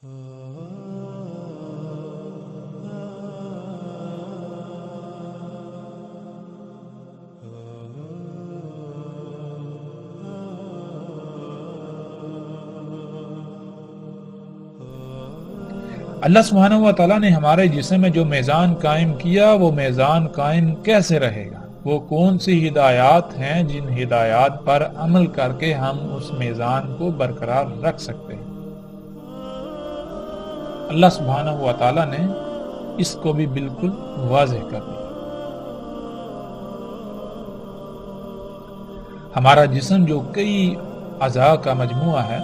اللہ سبحانہ و تعالیٰ نے ہمارے جسم میں جو میزان قائم کیا وہ میزان قائم کیسے رہے گا؟ وہ کون سی ہدایات ہیں جن ہدایات پر عمل کر کے ہم اس میزان کو برقرار رکھ سکتے ہیں؟ اللہ سبحانہ و تعالیٰ نے اس کو بھی بالکل واضح کر دیا۔ ہمارا جسم جو کئی اعضاء کا مجموعہ ہے،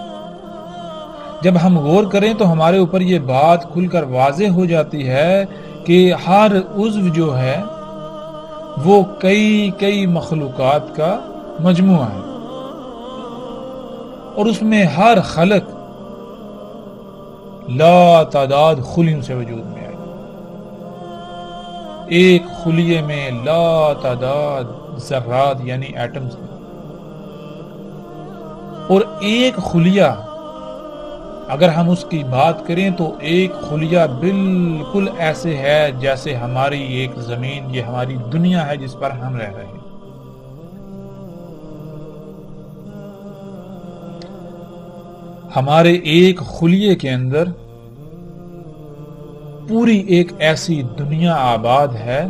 جب ہم غور کریں تو ہمارے اوپر یہ بات کھل کر واضح ہو جاتی ہے کہ ہر عضو جو ہے وہ کئی مخلوقات کا مجموعہ ہے، اور اس میں ہر خلق لا تعداد خلیوں سے وجود میں آئی۔ ایک خلیے میں لا تعداد ذرات یعنی ایٹمز ہیں، اور ایک خلیہ اگر ہم اس کی بات کریں تو ایک خلیہ بالکل ایسے ہے جیسے ہماری ایک زمین، یہ ہماری دنیا ہے جس پر ہم رہ رہے ہیں۔ ہمارے ایک خلیے کے اندر پوری ایک ایسی دنیا آباد ہے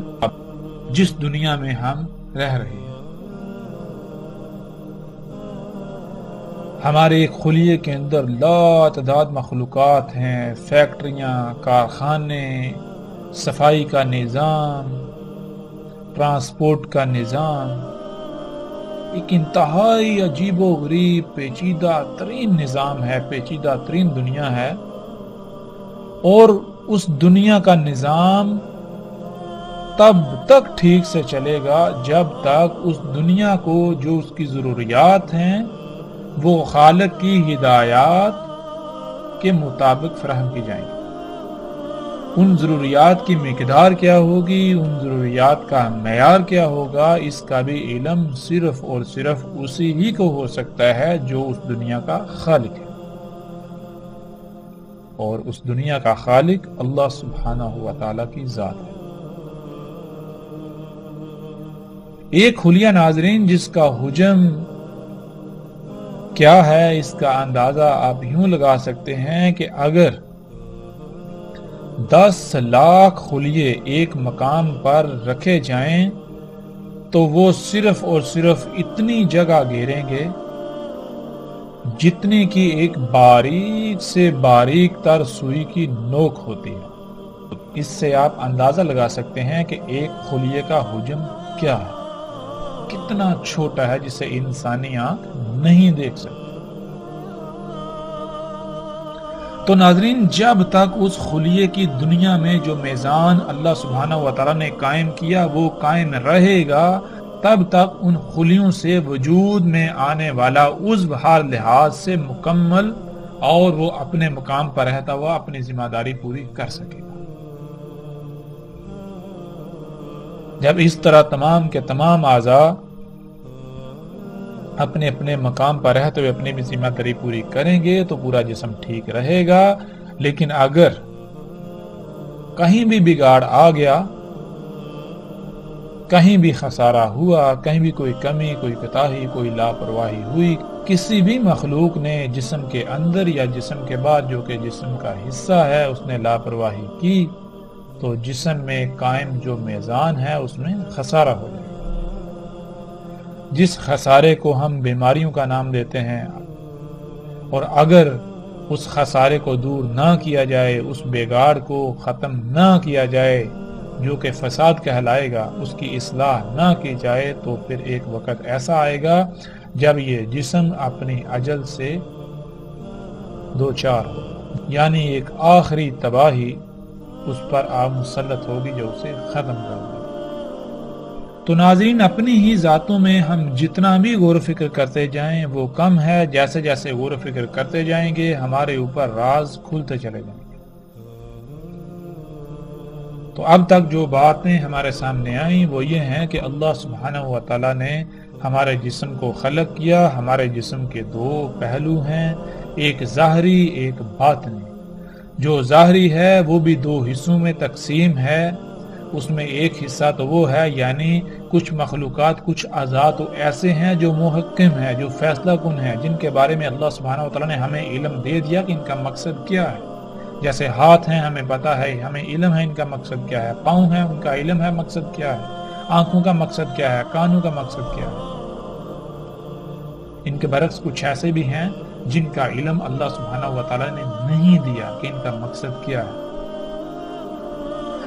جس دنیا میں ہم رہ رہے ہیں۔ ہمارے ایک خلیے کے اندر لا تعداد مخلوقات ہیں، فیکٹریاں، کارخانے، صفائی کا نظام، ٹرانسپورٹ کا نظام، ایک انتہائی عجیب و غریب پیچیدہ ترین نظام ہے، پیچیدہ ترین دنیا ہے، اور اس دنیا کا نظام تب تک ٹھیک سے چلے گا جب تک اس دنیا کو جو اس کی ضروریات ہیں وہ خالق کی ہدایات کے مطابق فراہم کی جائیں گی۔ ان ضروریات کی مقدار کیا ہوگی، ان ضروریات کا معیار کیا ہوگا، اس کا بھی علم صرف اور صرف اسی ہی کو ہو سکتا ہے جو اس دنیا کا خالق ہے، اور اس دنیا کا خالق اللہ سبحانہ و تعالیٰ کی ذات ہے۔ ایک خلیہ ناظرین جس کا حجم کیا ہے، اس کا اندازہ آپ یوں لگا سکتے ہیں کہ اگر 10 لاکھ خلیے ایک مقام پر رکھے جائیں تو وہ صرف اور صرف اتنی جگہ گھیریں گے جتنی کی ایک باریک سے باریک تر سوئی کی نوک ہوتی ہے۔ اس سے آپ اندازہ لگا سکتے ہیں کہ ایک خلیے کا حجم کیا ہے، کتنا چھوٹا ہے جسے انسانی آنکھ نہیں دیکھ سکتی۔ تو ناظرین، جب تک اس خلیے کی دنیا میں جو میزان اللہ سبحانہ و تعالیٰ نے قائم کیا وہ قائم رہے گا، تب تک ان خلیوں سے وجود میں آنے والا عضو ہر لحاظ سے مکمل اور وہ اپنے مقام پر رہتا ہوا اپنی ذمہ داری پوری کر سکے گا۔ جب اس طرح تمام کے تمام اعضاء اپنے اپنے مقام پر رہتے ہوئے اپنی بھی ذمہ داری پوری کریں گے تو پورا جسم ٹھیک رہے گا، لیکن اگر کہیں بھی بگاڑ آ گیا، کہیں بھی خسارہ ہوا، کہیں بھی کوئی کمی، کوئی کوتاہی، کوئی لاپرواہی ہوئی، کسی بھی مخلوق نے جسم کے اندر یا جسم کے بعد جو کہ جسم کا حصہ ہے اس نے لاپرواہی کی، تو جسم میں قائم جو میزان ہے اس میں خسارہ ہو جائے گا۔ جس خسارے کو ہم بیماریوں کا نام دیتے ہیں، اور اگر اس خسارے کو دور نہ کیا جائے، اس بگاڑ کو ختم نہ کیا جائے جو کہ فساد کہلائے گا، اس کی اصلاح نہ کی جائے، تو پھر ایک وقت ایسا آئے گا جب یہ جسم اپنی اجل سے دوچار ہو، یعنی ایک آخری تباہی اس پر مسلط ہوگی جو اسے ختم کر دے۔ تو ناظرین، اپنی ہی ذاتوں میں ہم جتنا بھی غور و فکر کرتے جائیں وہ کم ہے، جیسے جیسے غور و فکر کرتے جائیں گے ہمارے اوپر راز کھلتے چلے جائیں گے۔ تو اب تک جو باتیں ہمارے سامنے آئیں وہ یہ ہیں کہ اللہ سبحانہ و تعالیٰ نے ہمارے جسم کو خلق کیا۔ ہمارے جسم کے دو پہلو ہیں، ایک ظاہری، ایک باطنی۔ جو ظاہری ہے وہ بھی دو حصوں میں تقسیم ہے. اس میں ایک حصہ تو وہ ہے یعنی کچھ مخلوقات کچھ اعضاء تو ایسے ہیں جو محکم ہیں، جو فیصلہ کن ہیں، جن کے بارے میں اللہ سبحانہ و تعالیٰ نے ہمیں علم دے دیا کہ ان کا مقصد کیا ہے. جیسے ہاتھ ہیں، ہمیں پتا ہے، ہمیں علم ہے ان کا مقصد کیا ہے. پاؤں ہیں، ان کا علم ہے مقصد کیا ہے. آنکھوں کا مقصد کیا ہے، کانوں کا مقصد کیا ہے. ان کے برعکس کچھ ایسے بھی ہیں جن کا علم اللہ سبحانہ و تعالیٰ نے نہیں دیا کہ ان کا مقصد کیا ہے.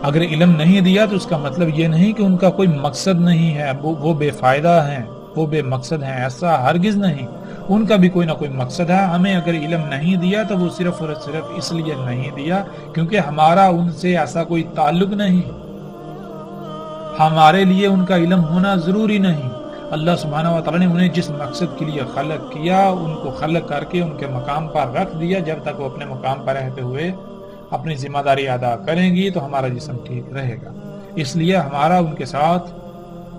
اگر علم نہیں دیا تو اس کا مطلب یہ نہیں کہ ان کا کوئی مقصد نہیں ہے، وہ بے فائدہ ہیں، وہ بے مقصد ہیں. ایسا ہرگز نہیں. ان کا بھی کوئی نہ کوئی مقصد ہے. ہمیں اگر علم نہیں دیا تو وہ صرف اور صرف اس لیے نہیں دیا کیونکہ ہمارا ان سے ایسا کوئی تعلق نہیں. ہمارے لیے ان کا علم ہونا ضروری نہیں. اللہ سبحانہ و تعالیٰ نے انہیں جس مقصد کے لیے خلق کیا ان کو خلق کر کے ان کے مقام پر رکھ دیا. جب تک وہ اپنے مقام پر رہتے ہوئے اپنی ذمہ داری ادا کریں گی تو ہمارا جسم ٹھیک رہے گا. اس لیے ہمارا ان کے ساتھ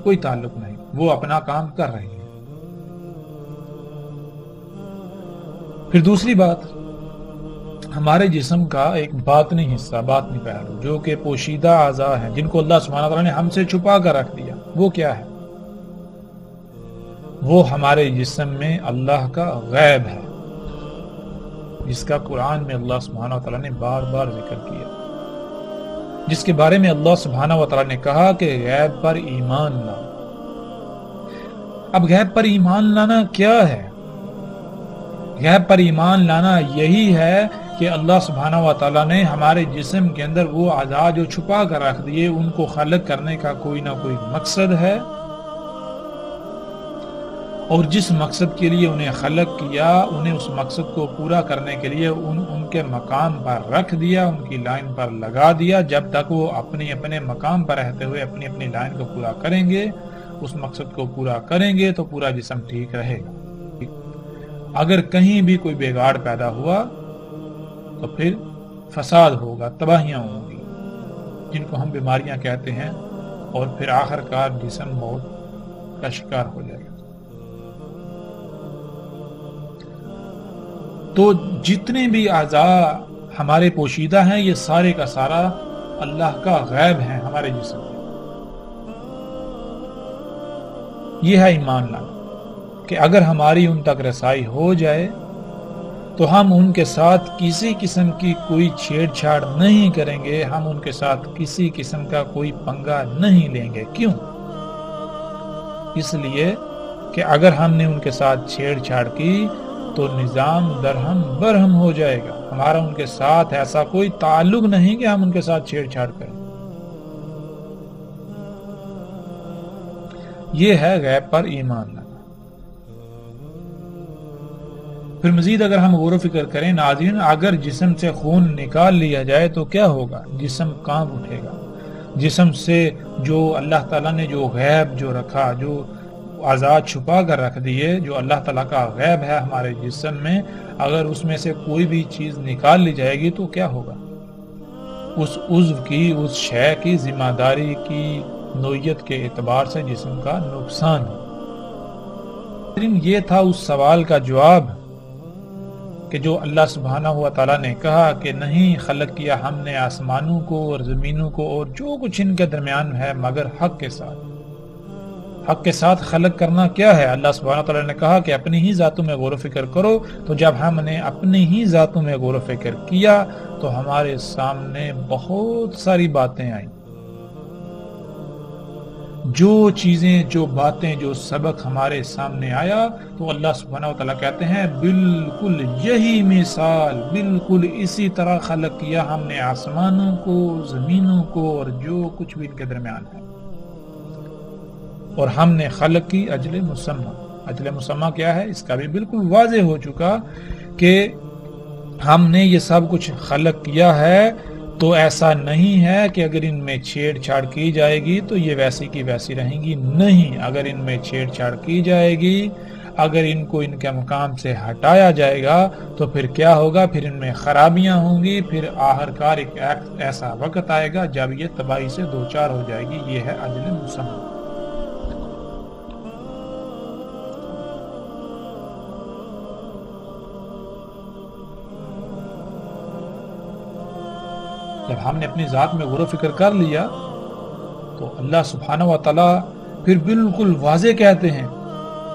کوئی تعلق نہیں. وہ اپنا کام کر رہے ہیں. پھر دوسری بات، ہمارے جسم کا ایک باطنی حصہ، باطنی پہلو جو کہ پوشیدہ اعضاء ہیں جن کو اللہ سبحانہ تعالیٰ نے ہم سے چھپا کر رکھ دیا. وہ کیا ہے؟ وہ ہمارے جسم میں اللہ کا غیب ہے، جس کا قرآن میں اللہ سبحانہ وتعالیٰ نے بار بار ذکر کیا، جس کے بارے میں اللہ سبحانہ وتعالیٰ نے کہا کہ غیب پر ایمان لاؤ. اب غیب پر ایمان لانا کیا ہے؟ غیب پر ایمان لانا یہی ہے کہ اللہ سبحانہ وتعالیٰ نے ہمارے جسم کے اندر وہ اعضاء جو چھپا کر رکھ دیے ان کو خلق کرنے کا کوئی نہ کوئی مقصد ہے، اور جس مقصد کے لیے انہیں خلق کیا انہیں اس مقصد کو پورا کرنے کے لیے ان کے مقام پر رکھ دیا، ان کی لائن پر لگا دیا. جب تک وہ اپنے مقام پر رہتے ہوئے اپنی لائن کو پورا کریں گے، اس مقصد کو پورا کریں گے تو پورا جسم ٹھیک رہے گا. اگر کہیں بھی کوئی بگاڑ پیدا ہوا تو پھر فساد ہوگا، تباہیاں ہوں گی جن کو ہم بیماریاں کہتے ہیں، اور پھر آخر کار جسم موت کا شکار ہو جائے گا. تو جتنے بھی اعضاء ہمارے پوشیدہ ہیں یہ سارے کا سارا اللہ کا غیب ہے ہمارے جسم میں. یہ ہے ایمان لانا کہ اگر ہماری ان تک رسائی ہو جائے تو ہم ان کے ساتھ کسی قسم کی کوئی چھیڑ چھاڑ نہیں کریں گے، ہم ان کے ساتھ کسی قسم کا کوئی پنگا نہیں لیں گے. کیوں؟ اس لیے کہ اگر ہم نے ان کے ساتھ چھیڑ چھاڑ کی تو نظام درہم برہم ہو جائے گا. ہمارا ان کے ساتھ ایسا کوئی تعلق نہیں کہ ہم ان کے ساتھ چھیڑ چھاڑ کریں. یہ ہے غیب پر ایمان لانا. پھر مزید اگر ہم غور و فکر کریں ناظرین، اگر جسم سے خون نکال لیا جائے تو کیا ہوگا؟ جسم کانپ اٹھے گا. جسم سے جو اللہ تعالیٰ نے جو غیب جو رکھا، جو آزاد چھپا کر رکھ دیے، جو اللہ تعالیٰ کا غیب ہے ہمارے جسم میں، اگر اس میں سے کوئی بھی چیز نکال لی جائے گی تو کیا ہوگا؟ اس عضو کی، اس شے کی ذمہ داری کی نوعیت کے اعتبار سے جسم کا نقصان ہو. یہ تھا اس سوال کا جواب کہ جو اللہ سبحانہ و تعالیٰ نے کہا کہ نہیں خلق کیا ہم نے آسمانوں کو اور زمینوں کو اور جو کچھ ان کے درمیان ہے مگر حق کے ساتھ. حق کے ساتھ خلق کرنا کیا ہے؟ اللہ سبحانہ تعالیٰ نے کہا کہ اپنی ہی ذاتوں میں غور و فکر کرو. تو جب ہم نے اپنی ہی ذاتوں میں غور و فکر کیا تو ہمارے سامنے بہت ساری باتیں آئیں. جو چیزیں، جو باتیں، جو سبق ہمارے سامنے آیا تو اللہ سبحانہ و تعالیٰ کہتے ہیں بالکل یہی مثال، بالکل اسی طرح خلق کیا ہم نے آسمانوں کو، زمینوں کو اور جو کچھ بھی ان کے درمیان ہے. اور ہم نے خلق کی اجل مسمى. اجل مسمى کیا ہے؟ اس کا بھی بالکل واضح ہو چکا کہ ہم نے یہ سب کچھ خلق کیا ہے تو ایسا نہیں ہے کہ اگر ان میں چھیڑ چھاڑ کی جائے گی تو یہ ویسی کی ویسی رہیں گی. نہیں، اگر ان میں چھیڑ چھاڑ کی جائے گی، اگر ان کو ان کے مقام سے ہٹایا جائے گا تو پھر کیا ہوگا؟ پھر ان میں خرابیاں ہوں گی. پھر آخرکار ایک ایسا وقت آئے گا جب یہ تباہی سے دوچار ہو جائے گی. یہ ہے اجل مسمى. جب ہم نے اپنی ذات میں غور و فکر کر لیا تو اللہ سبحانہ و تعالیٰ پھر بالکل واضح کہتے ہیں،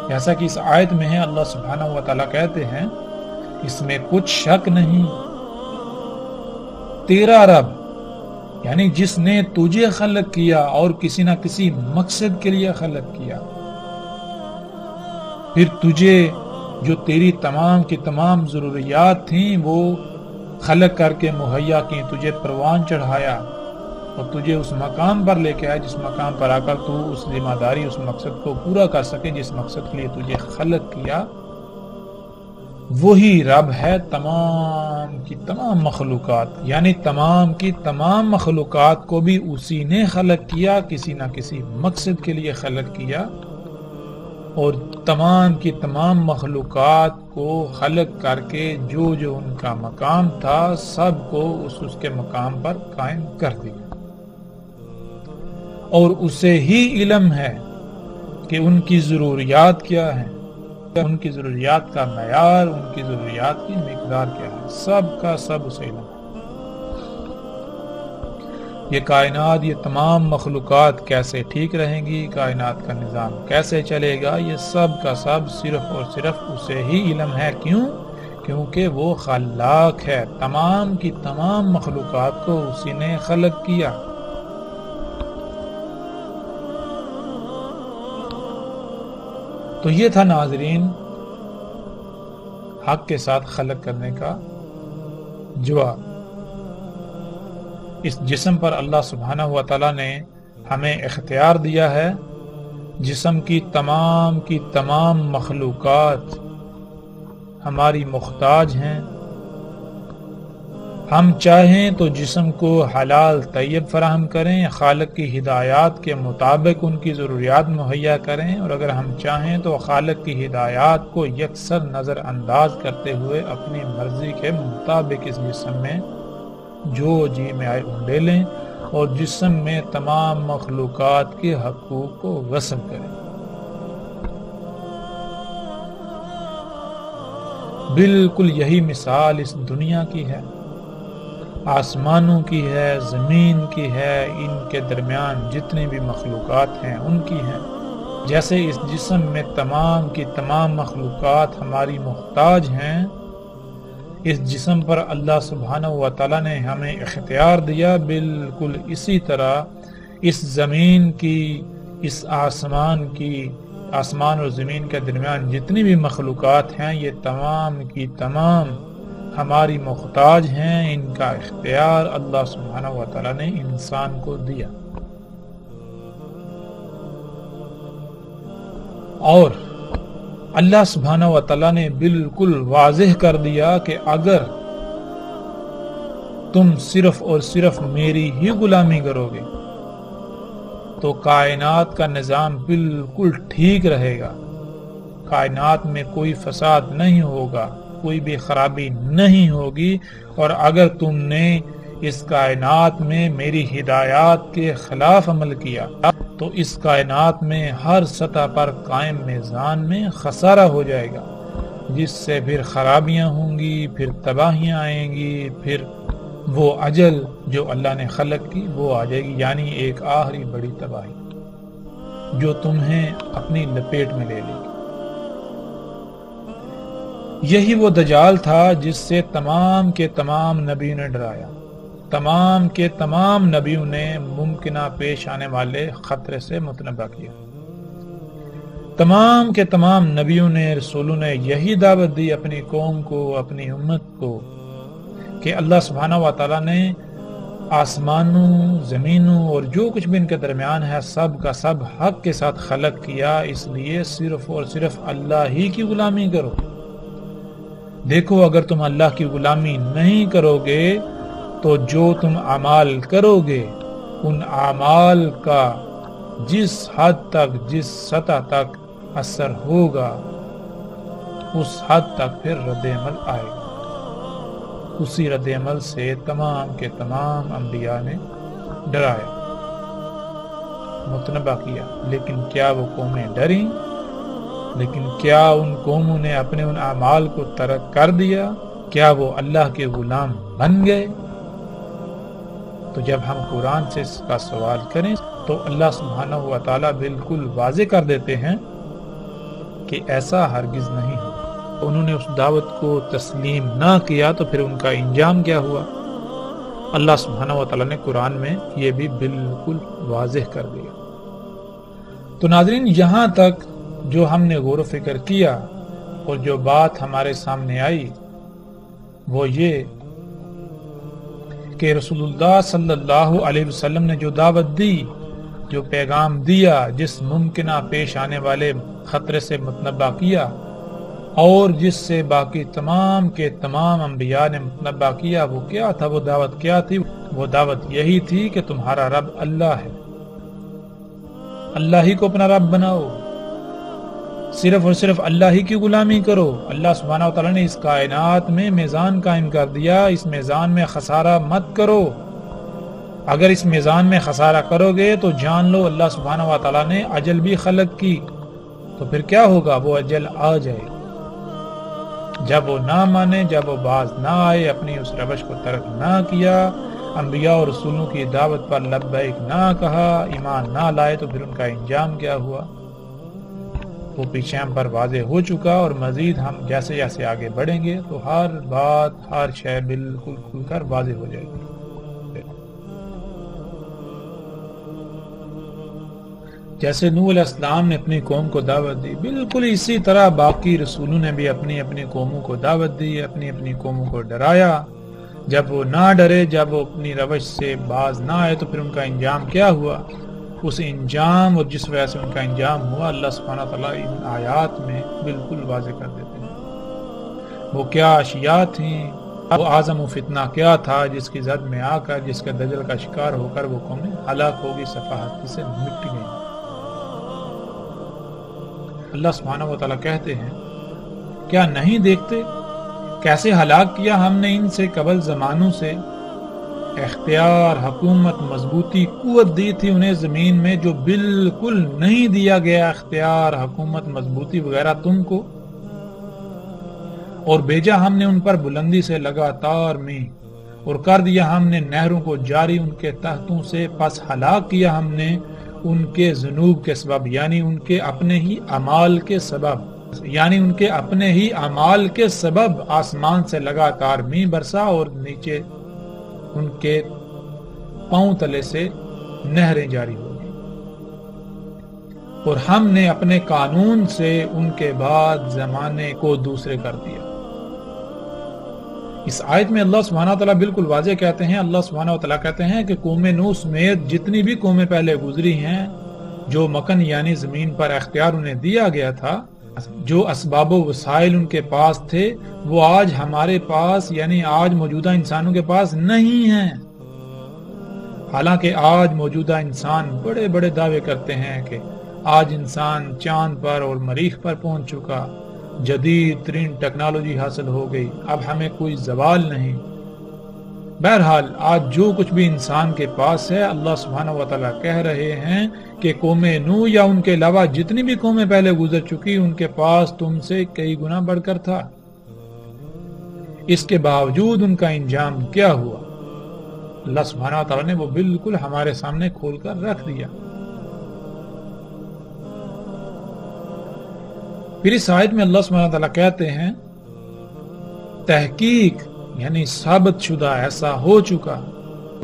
جیسا کہ اس آیت میں ہے، اللہ سبحانہ و تعالیٰ کہتے ہیں اس میں کچھ شک نہیں، تیرا رب یعنی جس نے تجھے خلق کیا اور کسی نہ کسی مقصد کے لیے خلق کیا، پھر تجھے جو تیری تمام کی تمام ضروریات تھیں وہ خلق کر کے مہیا کی، تجھے پروان چڑھایا اور تجھے اس مقام پر لے کے آیا جس مقام پر آ کر تو اس ذمہ داری، اس مقصد کو پورا کر سکے جس مقصد کے لیے تجھے خلق کیا۔ وہی رب ہے تمام کی تمام مخلوقات، یعنی تمام کی تمام مخلوقات کو بھی اسی نے خلق کیا، کسی نہ کسی مقصد کے لیے خلق کیا، اور تمام کی تمام مخلوقات کو خلق کر کے جو جو ان کا مقام تھا سب کو اس کے مقام پر قائم کر دیا، اور اسے ہی علم ہے کہ ان کی ضروریات کیا ہیں، ان کی ضروریات کا معیار، ان کی ضروریات کی مقدار کیا ہے، سب کا سب اسے علم ہے۔ یہ کائنات، یہ تمام مخلوقات کیسے ٹھیک رہیں گی، کائنات کا نظام کیسے چلے گا، یہ سب کا سب صرف اور صرف اسے ہی علم ہے۔ کیوں؟ کیونکہ وہ خلاق ہے، تمام کی تمام مخلوقات کو اسی نے خلق کیا۔ تو یہ تھا ناظرین حق کے ساتھ خلق کرنے کا جواب۔ اس جسم پر اللہ سبحانہ و تعالیٰ نے ہمیں اختیار دیا ہے، جسم کی تمام مخلوقات ہماری محتاج ہیں، ہم چاہیں تو جسم کو حلال طیب فراہم کریں، خالق کی ہدایات کے مطابق ان کی ضروریات مہیا کریں، اور اگر ہم چاہیں تو خالق کی ہدایات کو یکسر نظر انداز کرتے ہوئے اپنی مرضی کے مطابق اس جسم میں جو جی میں آئے انڈے لیں اور جسم میں تمام مخلوقات کے حقوق کو غصب کریں۔ بالکل یہی مثال اس دنیا کی ہے، آسمانوں کی ہے، زمین کی ہے، ان کے درمیان جتنی بھی مخلوقات ہیں ان کی ہیں۔ جیسے اس جسم میں تمام کی تمام مخلوقات ہماری محتاج ہیں، اس جسم پر اللہ سبحانہ و تعالیٰ نے ہمیں اختیار دیا، بالکل اسی طرح اس زمین کی، اس آسمان کی، آسمان اور زمین کے درمیان جتنی بھی مخلوقات ہیں یہ تمام کی تمام ہماری محتاج ہیں، ان کا اختیار اللہ سبحانہ و تعالیٰ نے انسان کو دیا۔ اور اللہ سبحانہ و تعالیٰ نے بالکل واضح کر دیا کہ اگر تم صرف اور صرف میری ہی غلامی کرو گے تو کائنات کا نظام بالکل ٹھیک رہے گا، کائنات میں کوئی فساد نہیں ہوگا، کوئی بھی خرابی نہیں ہوگی، اور اگر تم نے اس کائنات میں میری ہدایات کے خلاف عمل کیا تو اس کائنات میں ہر سطح پر قائم میزان میں خسارہ ہو جائے گا، جس سے پھر خرابیاں ہوں گی، پھر تباہیاں آئیں گی، پھر وہ اجل جو اللہ نے خلق کی وہ آ جائے گی، یعنی ایک آخری بڑی تباہی جو تمہیں اپنی لپیٹ میں لے لے گی۔ یہی وہ دجال تھا جس سے تمام کے تمام نبیوں نے ڈرایا، تمام کے تمام نبیوں نے ممکنہ پیش آنے والے خطرے سے متنبہ کیا، تمام کے تمام نبیوں نے، رسولوں نے یہی دعوت دی اپنی قوم کو، اپنی امت کو، کہ اللہ سبحانہ و تعالیٰ نے آسمانوں، زمینوں اور جو کچھ بھی ان کے درمیان ہے سب کا سب حق کے ساتھ خلق کیا، اس لیے صرف اور صرف اللہ ہی کی غلامی کرو۔ دیکھو اگر تم اللہ کی غلامی نہیں کرو گے تو جو تم اعمال کرو گے ان اعمال کا جس حد تک، جس سطح تک اثر ہوگا اس حد تک پھر رد عمل آئے گا۔ اسی رد عمل سے تمام کے تمام انبیاء نے ڈرایا، متنبہ کیا، لیکن کیا وہ قومیں ڈریں؟ لیکن کیا ان قوموں نے اپنے ان اعمال کو ترک کر دیا؟ کیا وہ اللہ کے غلام بن گئے؟ تو جب ہم قرآن سے اس کا سوال کریں تو اللہ سبحانہ و تعالیٰ بالکل واضح کر دیتے ہیں کہ ایسا ہرگز نہیں ہو. انہوں نے اس دعوت کو تسلیم نہ کیا تو پھر ان کا انجام کیا ہوا؟ اللہ سبحانہ و تعالیٰ نے قرآن میں یہ بھی بالکل واضح کر دیا. تو ناظرین، یہاں تک جو ہم نے غور و فکر کیا اور جو بات ہمارے سامنے آئی وہ یہ کہ رسول اللہ صلی اللہ علیہ وسلم نے جو دعوت دی، جو پیغام دیا، جس ممکنہ پیش آنے والے خطرے سے متنبہ کیا اور جس سے باقی تمام کے تمام انبیاء نے متنبہ کیا، وہ کیا تھا؟ وہ دعوت کیا تھی؟ وہ دعوت یہی تھی کہ تمہارا رب اللہ ہے، اللہ ہی کو اپنا رب بناؤ، صرف اور صرف اللہ ہی کی غلامی کرو. اللہ سبحانہ و تعالیٰ نے اس کائنات میں میزان قائم کر دیا، اس میزان میں خسارہ مت کرو. اگر اس میزان میں خسارہ کرو گے تو جان لو اللہ سبحانہ و تعالیٰ نے اجل بھی خلق کی. تو پھر کیا ہوگا؟ وہ اجل آ جائے. جب وہ نہ مانے، جب وہ باز نہ آئے، اپنی اس روش کو ترک نہ کیا، انبیاء اور رسولوں کی دعوت پر لبیک نہ کہا، ایمان نہ لائے، تو پھر ان کا انجام کیا ہوا؟ وہ پیچھے ہم پر واضح ہو چکا، اور مزید ہم جیسے جیسے آگے بڑھیں گے تو ہر بات، ہر شے بالکل کھل کر واضح ہو جائے گی. جیسے نوح علیہ السلام نے اپنی قوم کو دعوت دی، بالکل اسی طرح باقی رسولوں نے بھی اپنی اپنی قوموں کو دعوت دی، اپنی اپنی قوموں کو ڈرایا. جب وہ نہ ڈرے، جب وہ اپنی روش سے باز نہ آئے، تو پھر ان کا انجام کیا ہوا؟ اس انجام اور جس وجہ سے ان کا انجام ہوا اللہ سبحانہ تعالیٰ ان آیات میں بالکل واضح کر دیتے ہیں. وہ کیا اشیاء تھیں، وہ اعظم و فتنہ کیا تھا جس کی زد میں آ کر، جس کے دجل کا شکار ہو کر وہ قومیں ہلاک ہوگی، صفحاتی سے مٹ گئی. اللہ سبحانہ و تعالیٰ کہتے ہیں کیا نہیں دیکھتے کیسے ہلاک کیا ہم نے ان سے قبل زمانوں سے؟ اختیار، حکومت، مضبوطی، قوت دی تھی انہیں زمین میں جو بالکل نہیں دیا گیا اختیار، حکومت، مضبوطی وغیرہ تم کو، اور بھیجا ہم نے ان پر بلندی سے لگاتار میں، اور کر دیا ہم نے نہروں کو جاری ان کے تحتوں سے، پس ہلاک کیا ہم نے ان کے ذنوب کے سبب، یعنی ان کے اپنے ہی اعمال کے سبب، یعنی ان کے اپنے ہی اعمال کے سبب آسمان سے لگاتار می برسا اور نیچے ان کے پاؤں تلے سے نہریں جاری ہو گئی. اور ہم نے اپنے قانون سے ان کے بعد زمانے کو دوسرے کر دیا. اس آیت میں اللہ سبحانہ وتعالیٰ بالکل واضح کہتے ہیں، اللہ سبحانہ وتعالیٰ کہتے ہیں کہ قوم نوح سمیت جتنی بھی قومیں پہلے گزری ہیں، جو مکن یعنی زمین پر اختیار انہیں دیا گیا تھا، جو اسباب و وسائل ان کے پاس تھے، وہ آج ہمارے پاس یعنی آج موجودہ انسانوں کے پاس نہیں ہیں. حالانکہ آج موجودہ انسان بڑے بڑے دعوے کرتے ہیں کہ آج انسان چاند پر اور مریخ پر پہنچ چکا، جدید ترین ٹیکنالوجی حاصل ہو گئی، اب ہمیں کوئی زوال نہیں. بہرحال آج جو کچھ بھی انسان کے پاس ہے، اللہ سبحانہ وتعالیٰ کہہ رہے ہیں کہ قوم نوح یا ان کے علاوہ جتنی بھی قومیں پہلے گزر چکی، ان کے پاس تم سے کئی گنا بڑھ کر تھا. اس کے باوجود ان کا انجام کیا ہوا؟ اللہ سبحانہ وتعالیٰ نے وہ بالکل ہمارے سامنے کھول کر رکھ دیا. پھر اس آیت میں اللہ سبحانہ وتعالیٰ کہتے ہیں تحقیق یعنی ثابت شدہ ایسا ہو چکا،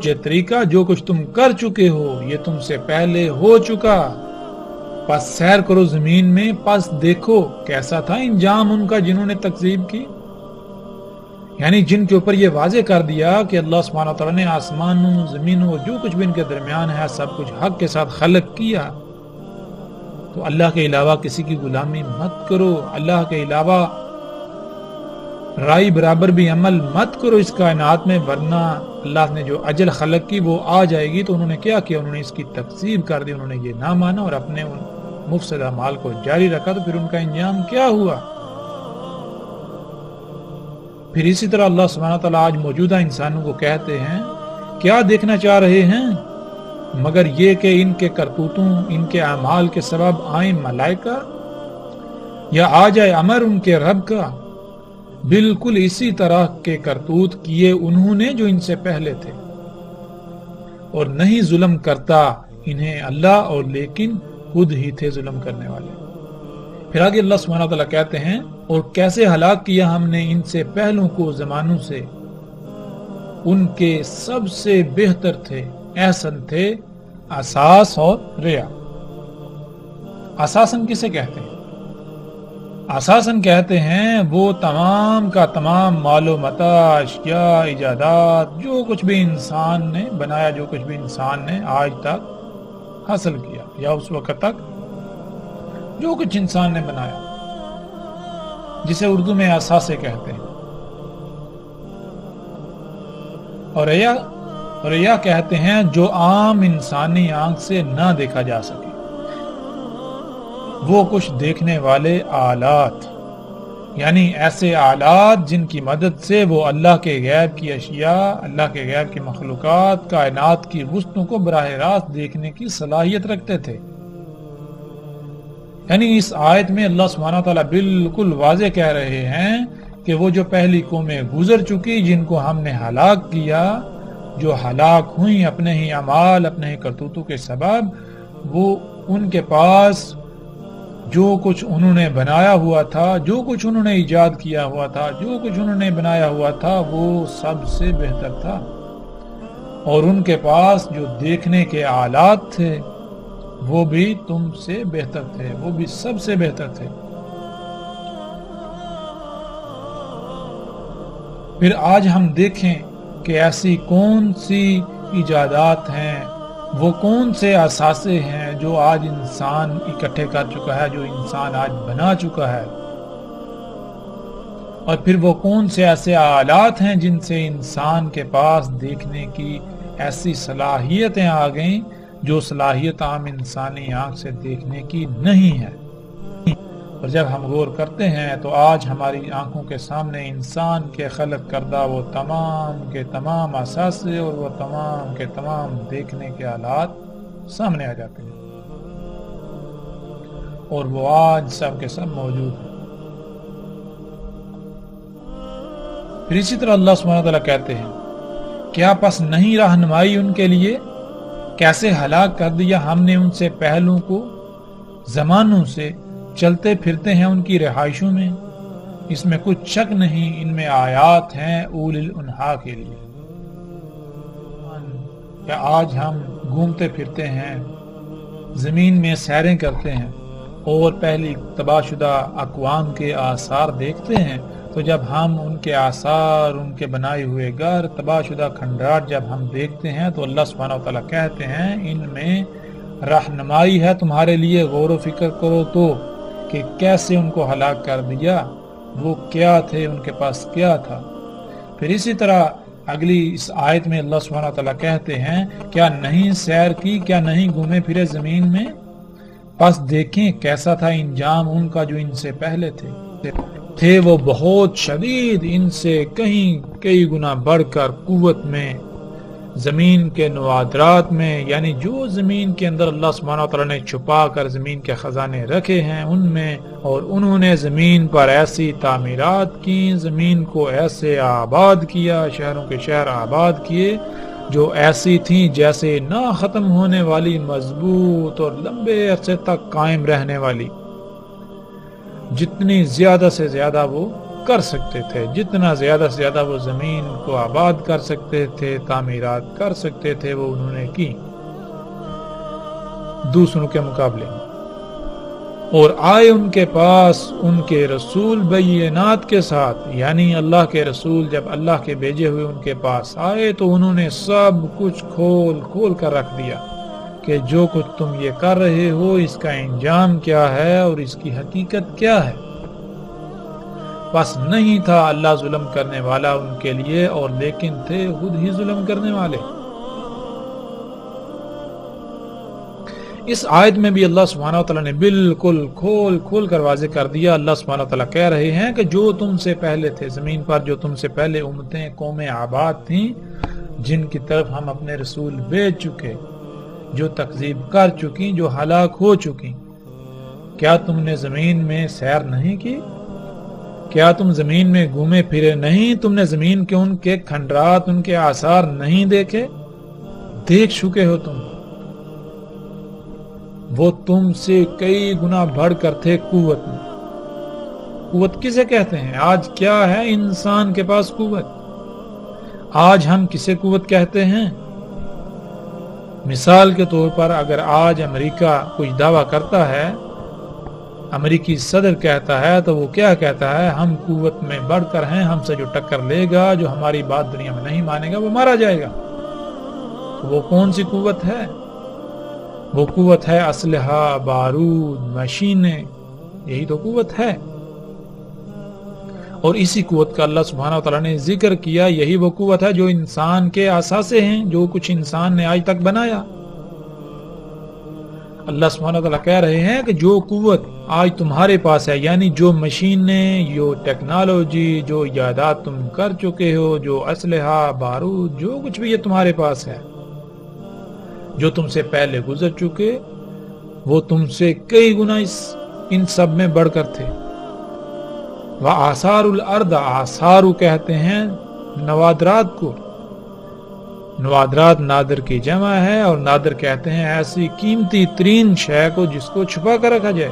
یہ طریقہ جو کچھ تم کر چکے ہو یہ تم سے پہلے ہو چکا، پس سیر کرو زمین میں، پس دیکھو کیسا تھا انجام ان کا جنہوں نے تکذیب کی. یعنی جن کے اوپر یہ واضح کر دیا کہ اللہ سبحانہ وتعالیٰ نے آسمانوں، زمینوں، جو کچھ بھی ان کے درمیان ہے سب کچھ حق کے ساتھ خلق کیا، تو اللہ کے علاوہ کسی کی غلامی مت کرو، اللہ کے علاوہ رائی برابر بھی عمل مت کرو اس کائنات میں، ورنہ اللہ نے جو اجل خلق کی وہ آ جائے گی. تو انہوں نے کیا کیا؟ انہوں نے اس کی تکذیب کر دی، انہوں نے یہ نہ مانا اور اپنے ان مفسد اعمال کو جاری رکھا. تو پھر ان کا انجام کیا ہوا؟ پھر اسی طرح اللہ سبحانہ تعالیٰ آج موجودہ انسانوں کو کہتے ہیں کیا دیکھنا چاہ رہے ہیں مگر یہ کہ ان کے کرتوتوں، ان کے اعمال کے سبب آئیں ملائکہ یا آ جائے امر ان کے رب کا. بالکل اسی طرح کے کرتوت کیے انہوں نے جو ان سے پہلے تھے. اور نہیں ظلم کرتا انہیں اللہ، اور لیکن خود ہی تھے ظلم کرنے والے۔ پھر آگے اللہ سبحانہ وتعالیٰ کہتے ہیں اور کیسے ہلاک کیا ہم نے ان سے پہلوں کو زمانوں سے، ان کے سب سے بہتر تھے، احسن تھے اساس اور ریا۔ اساسن کسے کہتے ہیں؟ اساسن کہتے ہیں وہ تمام کا تمام مال و متاع، اشیاء، ایجادات، جو کچھ بھی انسان نے بنایا، جو کچھ بھی انسان نے آج تک حاصل کیا یا اس وقت تک جو کچھ انسان نے بنایا، جسے اردو میں اثاثے کہتے ہیں۔ اور ریا کہتے ہیں جو عام انسانی آنکھ سے نہ دیکھا جا سکے، وہ کچھ دیکھنے والے آلات، یعنی ایسے آلات جن کی مدد سے وہ اللہ کے غیب کی اشیاء، اللہ کے غیب کی مخلوقات، کائنات کی وسطوں کو براہ راست دیکھنے کی صلاحیت رکھتے تھے۔ یعنی اس آیت میں اللہ سبحانہ تعالیٰ بالکل واضح کہہ رہے ہیں کہ وہ جو پہلی قومیں گزر چکی، جن کو ہم نے ہلاک کیا، جو ہلاک ہوئیں اپنے ہی اعمال، اپنے ہی کرتوتوں کے سبب، وہ ان کے پاس جو کچھ انہوں نے بنایا ہوا تھا، جو کچھ انہوں نے ایجاد کیا ہوا تھا، جو کچھ انہوں نے بنایا ہوا تھا، وہ سب سے بہتر تھا۔ اور ان کے پاس جو دیکھنے کے آلات تھے وہ بھی تم سے بہتر تھے، وہ بھی سب سے بہتر تھے۔ پھر آج ہم دیکھیں کہ ایسی کون سی ایجادات ہیں، وہ کون سے اثاثے ہیں جو آج انسان اکٹھے کر چکا ہے، جو انسان آج بنا چکا ہے، اور پھر وہ کون سے ایسے آلات ہیں جن سے انسان کے پاس دیکھنے کی ایسی صلاحیتیں آ گئیں جو صلاحیت عام انسانی آنکھ سے دیکھنے کی نہیں ہے۔ اور جب ہم غور کرتے ہیں تو آج ہماری آنکھوں کے سامنے انسان کے خلق کردہ وہ تمام کے تمام اثاثے اور وہ تمام کے تمام دیکھنے کے آلات سامنے آ جاتے ہیں، اور وہ آج سب کے سب موجود ہیں۔ پھر اسی طرح اللہ سبحانہ وتعالیٰ کہتے ہیں کیا پس نہیں رہنمائی ان کے لیے، کیسے ہلاک کر دیا ہم نے ان سے پہلوں کو، زمانوں سے چلتے پھرتے ہیں ان کی رہائشوں میں، اس میں کچھ شک نہیں، ان میں آیات ہیں اولی الانہا کے لیے۔ کیا آج ہم گھومتے پھرتے ہیں، زمین میں سیریں کرتے ہیں اور پہلی تباہ شدہ اقوام کے آثار دیکھتے ہیں، تو جب ہم ان کے آثار، ان کے بنائے ہوئے گھر، تباہ شدہ کھنڈرات جب ہم دیکھتے ہیں تو اللہ سبحانہ وتعالیٰ کہتے ہیں ان میں رہنمائی ہے تمہارے لیے، غور و فکر کرو تو کہ کیسے ان کو ہلاک کر دیا، وہ کیا تھے، ان کے پاس کیا تھا۔ پھر اسی طرح اگلی اس آیت میں اللہ سبحانہ وتعالیٰ کہتے ہیں کیا نہیں سیر کی، کیا نہیں گھومے پھرے زمین میں، پس دیکھیں کیسا تھا انجام ان کا جو ان سے پہلے تھے وہ بہت شدید، ان سے کئی گنا بڑھ کر قوت میں، زمین کے نوادرات میں، یعنی جو زمین کے اندر اللہ سبحانہ وتعالیٰ نے چھپا کر زمین کے خزانے رکھے ہیں ان میں، اور انہوں نے زمین پر ایسی تعمیرات کی، زمین کو ایسے آباد کیا، شہروں کے شہر آباد کیے جو ایسی تھیں جیسے نہ ختم ہونے والی، مضبوط اور لمبے عرصے تک قائم رہنے والی، جتنی زیادہ سے زیادہ وہ کر سکتے تھے، جتنا زیادہ سے زیادہ وہ زمین کو آباد کر سکتے تھے، تعمیرات کر سکتے تھے، وہ انہوں نے کی دوسروں کے مقابلے میں۔ اور آئے ان کے پاس ان کے رسول بینات کے ساتھ، یعنی اللہ کے رسول جب اللہ کے بھیجے ہوئے ان کے پاس آئے تو انہوں نے سب کچھ کھول کر رکھ دیا کہ جو کچھ تم یہ کر رہے ہو اس کا انجام کیا ہے اور اس کی حقیقت کیا ہے۔ بس نہیں تھا اللہ ظلم کرنے والا ان کے لیے، اور لیکن تھے خود ہی ظلم کرنے والے۔ اس آیت میں بھی اللہ سبحانہ وتعالیٰ نے بالکل کھول کر واضح کر دیا۔ اللہ سبحانہ وتعالیٰ کہہ رہے ہیں کہ جو تم سے پہلے تھے زمین پر، جو تم سے پہلے امتیں، قومیں آباد تھیں، جن کی طرف ہم اپنے رسول بھیج چکے، جو تکذیب کر چکی، جو ہلاک ہو چکی، کیا تم نے زمین میں سیر نہیں کی؟ کیا تم زمین میں گھومے پھرے نہیں؟ تم نے زمین کے ان کے کھنڈرات، ان کے آثار نہیں دیکھے؟ دیکھ چکے ہو تم، وہ تم سے کئی گنا بڑھ کر تھے قوت میں۔ قوت کسے کہتے ہیں؟ آج کیا ہے انسان کے پاس قوت؟ آج ہم کسے قوت کہتے ہیں؟ مثال کے طور پر اگر آج امریکہ کچھ دعویٰ کرتا ہے، امریکی صدر کہتا ہے، تو وہ کیا کہتا ہے؟ ہم قوت میں بڑھ کر ہیں، ہم سے جو ٹکر لے گا، جو ہماری بات دنیا میں نہیں مانے گا، وہ مارا جائے گا۔ وہ کون سی قوت ہے؟ وہ قوت ہے اسلحہ، بارود، مشینیں، یہی تو قوت ہے۔ اور اسی قوت کا اللہ سبحانہ وتعالی نے ذکر کیا، یہی وہ قوت ہے جو انسان کے اثاثے ہیں، جو کچھ انسان نے آج تک بنایا۔ اللہ سبحانہ وتعالی کہہ رہے ہیں کہ جو قوت آج تمہارے پاس ہے، یعنی جو مشینیں، جو ٹیکنالوجی، جو ایجادات تم کر چکے ہو، جو اسلحہ، بارود، جو کچھ بھی یہ تمہارے پاس ہے، جو تم سے پہلے گزر چکے، وہ تم سے کئی گنا ان سب میں بڑھ کر تھے۔ وآثار الارض، آثار کہتے ہیں نوادرات کو، نوادرات نادر کی جمع ہے، اور نادر کہتے ہیں ایسی قیمتی ترین شے کو جس کو چھپا کر رکھا جائے۔